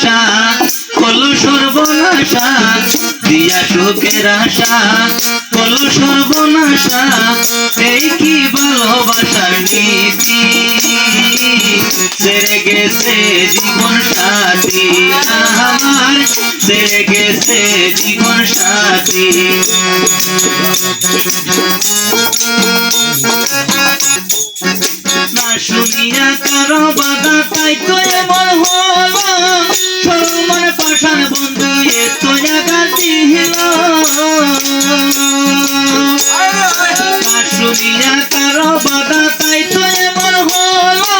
আশা হলো সর্বনাশা, দিয়া সুখের আশা হলো সর্বনাশা। এই কি ভালোবাসার নীতি, ছেড়ে গেছে জীবন সাথী আমার, ছেড়ে গেছে জীবন সাথী। না শুনিয়া কারো বাধা তাই তো এমন হলো, সরমন পাষাণ বন্ধু এত আঘাত দিল। না শুনিয়া কারো বাধা তাই তো এমন হলো,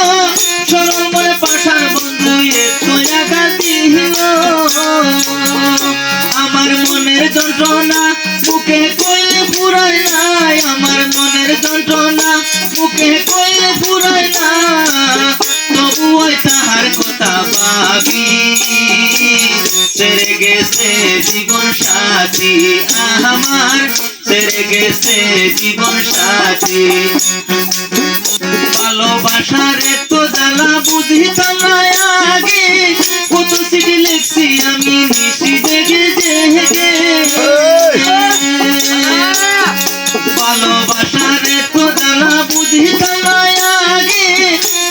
সরমন পাষাণ বন্ধু এত আঘাত দিল। আমার মনের যন্ত্রণা মুখে কইলে ফুরায় নাই, আমার মনের যন্ত্রণা মুখে কইলে ফুরায় না, তবুও তাহার কথা ভাবি, ছেড়ে গেছে জীবন সাথী আমার, ছেড়ে গেছে জীবন সাথী। ভালোবাসার এত জ্বালা বুঝিতাম না আগে, কত চিঠি লিখছি আমি নিশি জেগে জেগে। ভালোবাসার এত জ্বালা বুঝিতাম না আগে,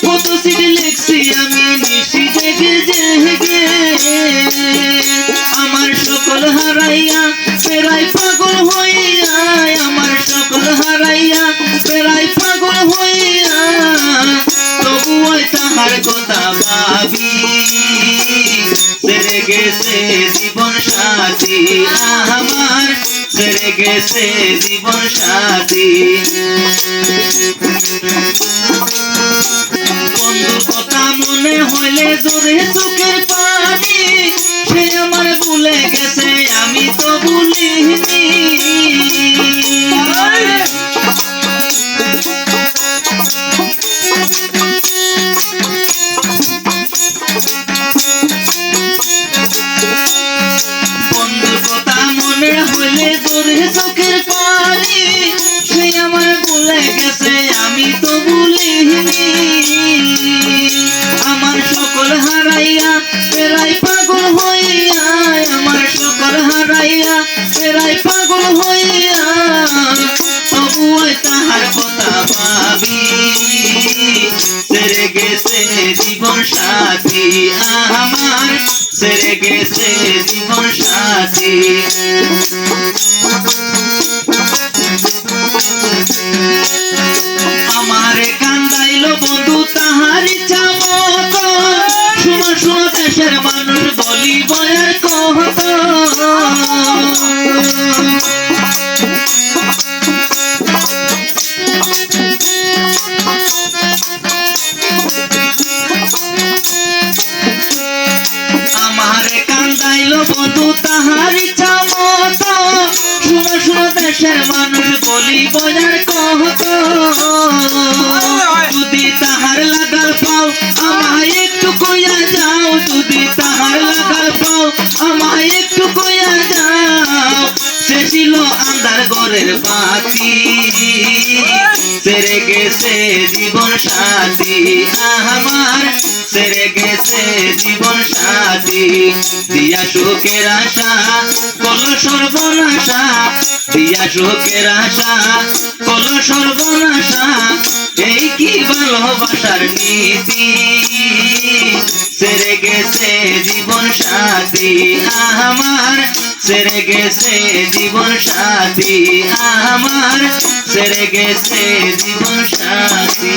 কত চিঠি লিখছি আমি নিশি জেগে জেগে। আমার সকল হারাইয়া প্রায় পাগল হইয়া, আমার সকল হারাইয়া প্রায় পাগল হইয়া, তবুও তাহার কথা ভাবি, ছেড়ে গেছে জীবন সাথী আমার, ছেড়ে গেছে জীবন সাথী। বন্ধুর কথা মনে হইলে জোরে চোখের পানি, সে আমার ভুলে গেছে আমি তো ভুলিনি। বন্ধুর কথা মনে হইলে জোরে চোখের পানি, সে আমার ভুলে গেছে আমি তো ভুলিনি। আমার সকল হারাইয়া প্রায় পাগল হইয়া, আমার সকল হারাইয়া প্রায় পাগল হইয়া, তবুও তাহার কথা ভাবি, ছেড়ে গেছে জীবন সাথী আমার, ছেড়ে গেছে জীবন সাথী। আমারে কান্দাইল বন্ধু তাহার ইচ্ছা মতো, শুনো শুনো দেশের মানুষ বলি বয়ার কহত। আমারে কান্দাইল বন্ধু তাহার ইচ্ছা মতো, শুনো শুনো দেশের মানুষ বলি বয়ার কহত। যদি তাহার লাগাল পাও আমায় একটু কইয়া যাও, যদি তাহার লাগাল পাও আমায় একটু কইয়া যাও। সে ছিল আন্ধার ঘরের বাতি, ছেড়ে গেছে জীবন সাথী আমার, ছেড়ে গেছে জীবন সাথী। দিয়া সুখের আশা কল সর্বনাশা, দিয়া সুখের আশা কল সর্বনাশা। এই কি ভালোবাসার নীতি, ছেড়ে গেছে জীবন সাথী আমার, ছেড়ে গেছে জীবন সাথী আমার, ছেড়ে গেছে জীবন সাথী।